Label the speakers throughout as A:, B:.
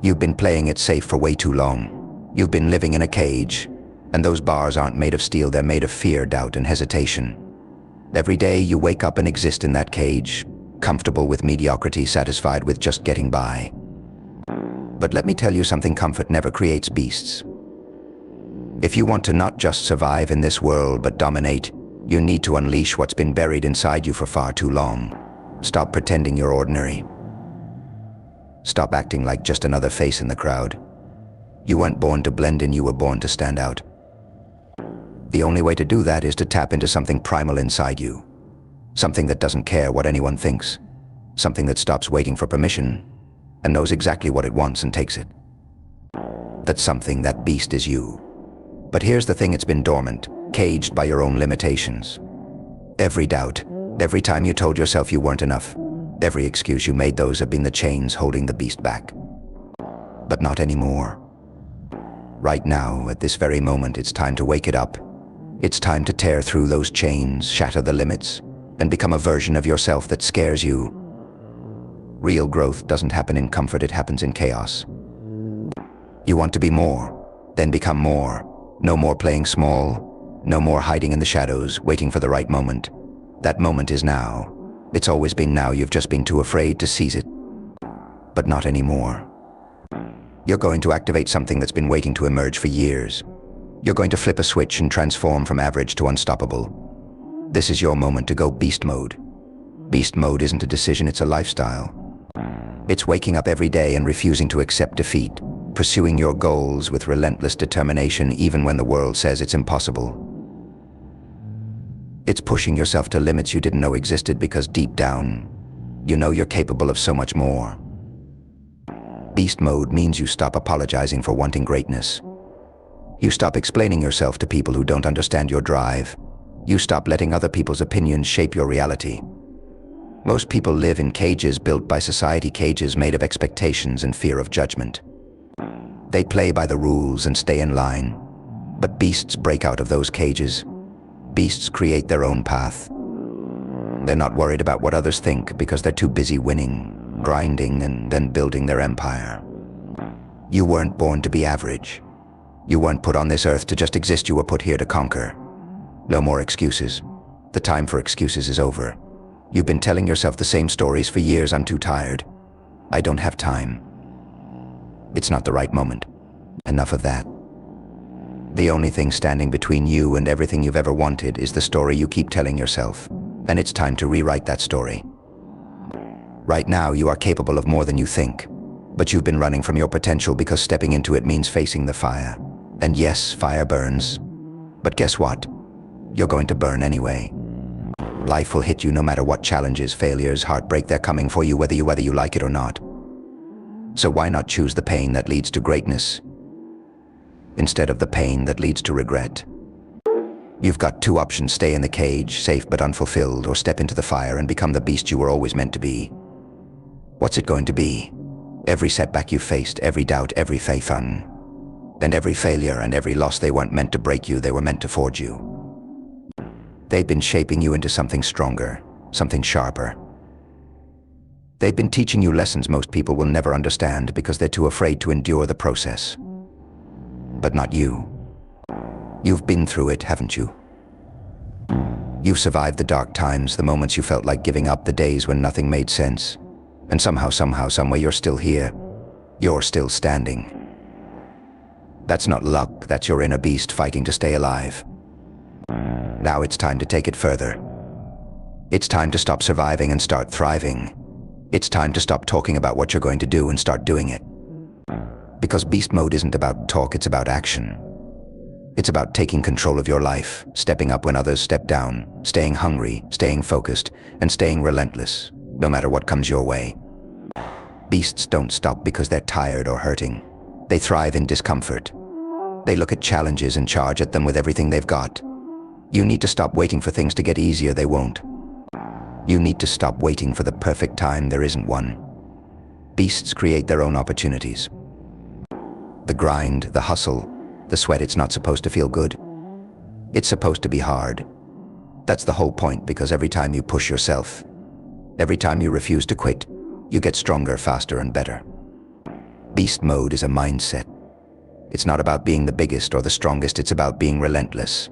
A: You've been playing it safe for way too long. You've been living in a cage, and those bars aren't made of steel, they're made of fear, doubt, and hesitation. Every day you wake up and exist in that cage, comfortable with mediocrity, satisfied with just getting by. But let me tell you something, comfort never creates beasts. If you want to not just survive in this world but dominate, you need to unleash what's been buried inside you for far too long. Stop pretending you're ordinary. Stop acting like just another face in the crowd. You weren't born to blend in, you were born to stand out. The only way to do that is to tap into something primal inside you. Something that doesn't care what anyone thinks. Something that stops waiting for permission and knows exactly what it wants and takes it. That something, that beast, is you. But here's the thing, it's been dormant, caged by your own limitations. Every doubt, every time you told yourself you weren't enough, every excuse you made, those have been the chains holding the beast back. But not anymore. Right now, at this very moment, it's time to wake it up. It's time to tear through those chains, shatter the limits, and become a version of yourself that scares you. Real growth doesn't happen in comfort, it happens in chaos. You want to be more, then become more. No more playing small, no more hiding in the shadows, waiting for the right moment. That moment is now. It's always been now, you've just been too afraid to seize it. But not anymore. You're going to activate something that's been waiting to emerge for years. You're going to flip a switch and transform from average to unstoppable. This is your moment to go beast mode. Beast mode isn't a decision, it's a lifestyle. It's waking up every day and refusing to accept defeat, pursuing your goals with relentless determination even when the world says it's impossible. It's pushing yourself to limits you didn't know existed, because deep down, you know you're capable of so much more. Beast mode means you stop apologizing for wanting greatness. You stop explaining yourself to people who don't understand your drive. You stop letting other people's opinions shape your reality. Most people live in cages built by society, cages made of expectations and fear of judgment. They play by the rules and stay in line. But beasts break out of those cages. Beasts create their own path. They're not worried about what others think because they're too busy winning, grinding, and then building their empire. You weren't born to be average. You weren't put on this earth to just exist, you were put here to conquer. No more excuses. The time for excuses is over. You've been telling yourself the same stories for years. I'm too tired. I don't have time. It's not the right moment. Enough of that. The only thing standing between you and everything you've ever wanted is the story you keep telling yourself, and it's time to rewrite that story. Right now, you are capable of more than you think, but you've been running from your potential because stepping into it means facing the fire. And yes, fire burns. But guess what? You're going to burn anyway. Life will hit you no matter what challenges, failures, heartbreak, they're coming for you whether you like it or not. So why not choose the pain that leads to greatness instead of the pain that leads to regret? You've got two options: stay in the cage, safe but unfulfilled, or step into the fire and become the beast you were always meant to be. What's it going to be? Every setback you faced, every doubt, every faith, and every failure and every loss, they weren't meant to break you, they were meant to forge you. They've been shaping you into something stronger, something sharper. They've been teaching you lessons most people will never understand because they're too afraid to endure the process. But not you. You've been through it, haven't you? You've survived the dark times, the moments you felt like giving up, the days when nothing made sense. And somehow, some way, you're still here. You're still standing. That's not luck, that's your inner beast fighting to stay alive. Now it's time to take it further. It's time to stop surviving and start thriving. It's time to stop talking about what you're going to do and start doing it. Because beast mode isn't about talk, it's about action. It's about taking control of your life, stepping up when others step down, staying hungry, staying focused, and staying relentless, no matter what comes your way. Beasts don't stop because they're tired or hurting. They thrive in discomfort. They look at challenges and charge at them with everything they've got. You need to stop waiting for things to get easier, they won't. You need to stop waiting for the perfect time, there isn't one. Beasts create their own opportunities. The grind, the hustle, the sweat, it's not supposed to feel good. It's supposed to be hard. That's the whole point, because every time you push yourself, every time you refuse to quit, you get stronger, faster, and better. Beast mode is a mindset. It's not about being the biggest or the strongest, it's about being relentless.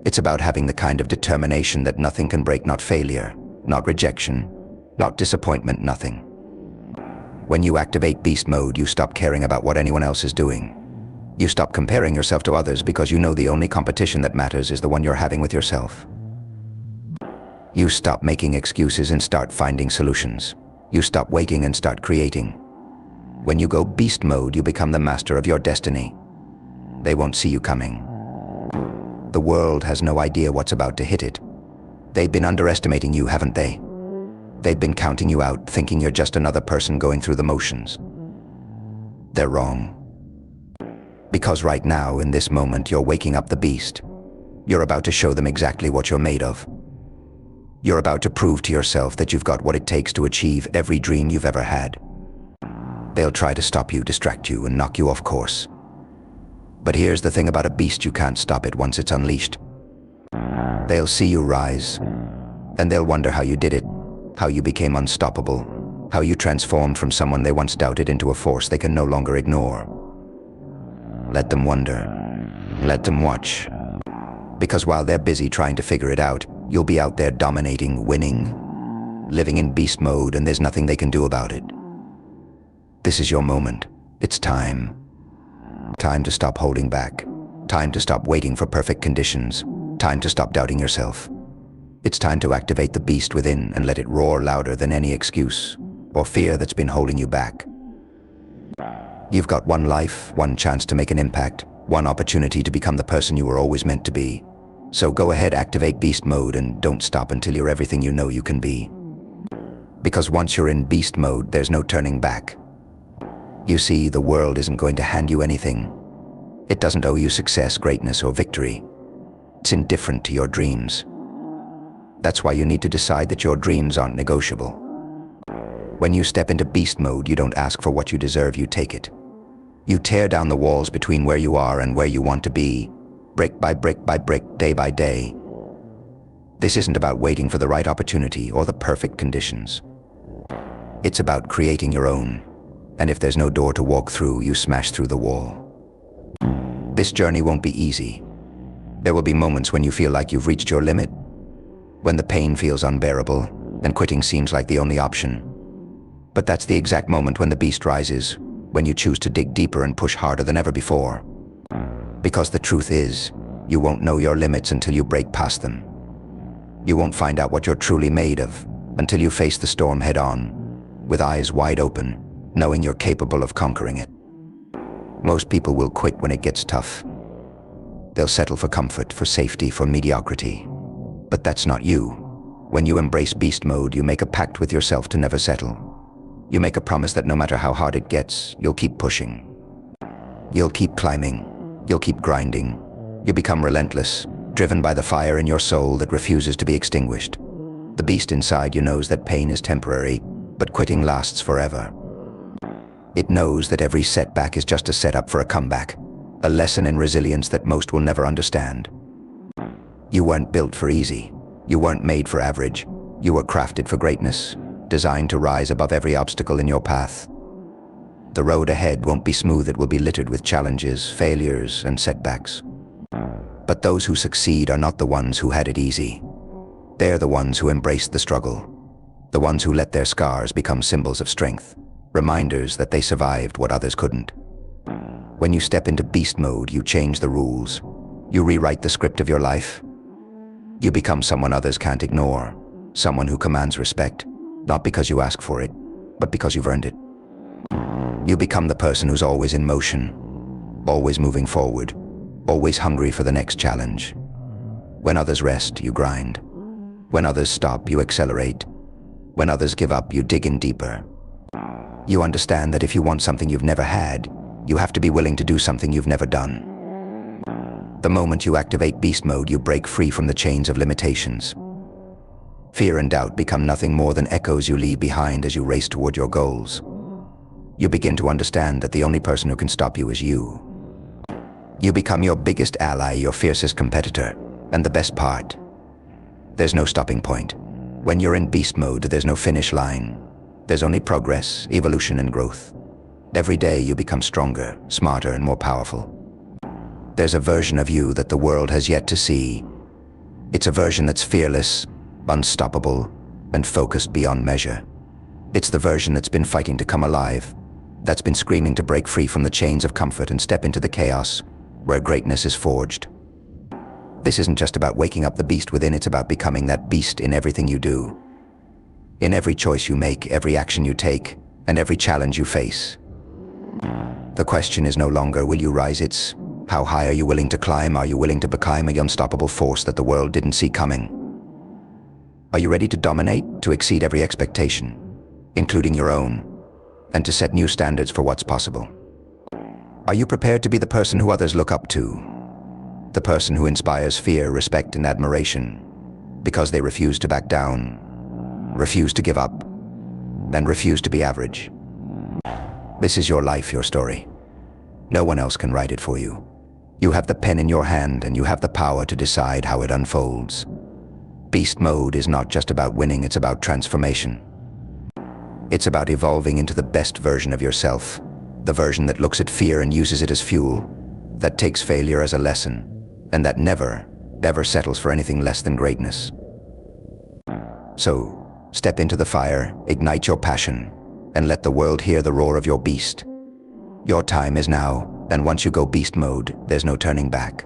A: It's about having the kind of determination that nothing can break, not failure, not rejection, not disappointment, nothing. When you activate beast mode, you stop caring about what anyone else is doing. You stop comparing yourself to others because you know the only competition that matters is the one you're having with yourself. You stop making excuses and start finding solutions. You stop waiting and start creating. When you go beast mode, you become the master of your destiny. They won't see you coming. The world has no idea what's about to hit it. They've been underestimating you, haven't they? They've been counting you out, thinking you're just another person going through the motions. They're wrong. Because right now, in this moment, you're waking up the beast. You're about to show them exactly what you're made of. You're about to prove to yourself that you've got what it takes to achieve every dream you've ever had. They'll try to stop you, distract you, and knock you off course. But here's the thing about a beast: you can't stop it once it's unleashed. They'll see you rise, and they'll wonder how you did it, how you became unstoppable, how you transformed from someone they once doubted into a force they can no longer ignore. Let them wonder. Let them watch. Because while they're busy trying to figure it out, you'll be out there dominating, winning, living in beast mode, and there's nothing they can do about it. This is your moment. It's time. Time to stop holding back. Time to stop waiting for perfect conditions. Time to stop doubting yourself. It's time to activate the beast within and let it roar louder than any excuse or fear that's been holding you back. You've got one life, one chance to make an impact, one opportunity to become the person you were always meant to be. So go ahead, activate beast mode, and don't stop until you're everything you know you can be. Because once you're in beast mode, there's no turning back. You see, the world isn't going to hand you anything. It doesn't owe you success, greatness, or victory. It's indifferent to your dreams. That's why you need to decide that your dreams aren't negotiable. When you step into beast mode, you don't ask for what you deserve, you take it. You tear down the walls between where you are and where you want to be, brick by brick by brick, day by day. This isn't about waiting for the right opportunity or the perfect conditions. It's about creating your own. And if there's no door to walk through, you smash through the wall. This journey won't be easy. There will be moments when you feel like you've reached your limit, when the pain feels unbearable and quitting seems like the only option. But that's the exact moment when the beast rises, when you choose to dig deeper and push harder than ever before. Because the truth is, you won't know your limits until you break past them. You won't find out what you're truly made of until you face the storm head on, with eyes wide open, knowing you're capable of conquering it. Most people will quit when it gets tough. They'll settle for comfort, for safety, for mediocrity. But that's not you. When you embrace beast mode, you make a pact with yourself to never settle. You make a promise that no matter how hard it gets, you'll keep pushing. You'll keep climbing. You'll keep grinding. You become relentless, driven by the fire in your soul that refuses to be extinguished. The beast inside you knows that pain is temporary, but quitting lasts forever. It knows that every setback is just a setup for a comeback, a lesson in resilience that most will never understand. You weren't built for easy. You weren't made for average. You were crafted for greatness, designed to rise above every obstacle in your path. The road ahead won't be smooth. It will be littered with challenges, failures, and setbacks. But those who succeed are not the ones who had it easy. They're the ones who embraced the struggle, the ones who let their scars become symbols of strength, reminders that they survived what others couldn't. When you step into beast mode, you change the rules. You rewrite the script of your life. You become someone others can't ignore, someone who commands respect, not because you ask for it, but because you've earned it. You become the person who's always in motion, always moving forward, always hungry for the next challenge. When others rest, you grind. When others stop, you accelerate. When others give up, you dig in deeper. You understand that if you want something you've never had, you have to be willing to do something you've never done. The moment you activate beast mode, you break free from the chains of limitations. Fear and doubt become nothing more than echoes you leave behind as you race toward your goals. You begin to understand that the only person who can stop you is you. You become your biggest ally, your fiercest competitor, and the best part, there's no stopping point. When you're in beast mode, there's no finish line. There's only progress, evolution, and growth. Every day you become stronger, smarter, and more powerful. There's a version of you that the world has yet to see. It's a version that's fearless, unstoppable, and focused beyond measure. It's the version that's been fighting to come alive, that's been screaming to break free from the chains of comfort and step into the chaos where greatness is forged. This isn't just about waking up the beast within, it's about becoming that beast in everything you do. In every choice you make, every action you take, and every challenge you face. The question is no longer, will you rise? It's, how high are you willing to climb? Are you willing to become the unstoppable force that the world didn't see coming? Are you ready to dominate, to exceed every expectation, including your own, and to set new standards for what's possible? Are you prepared to be the person who others look up to? The person who inspires fear, respect, and admiration because they refuse to back down, refuse to give up, and refuse to be average. This is your life, your story. No one else can write it for you. You have the pen in your hand and you have the power to decide how it unfolds. Beast mode is not just about winning, it's about transformation. It's about evolving into the best version of yourself, the version that looks at fear and uses it as fuel, that takes failure as a lesson, and that never, ever settles for anything less than greatness. So, step into the fire, ignite your passion, and let the world hear the roar of your beast. Your time is now, and once you go beast mode, there's no turning back.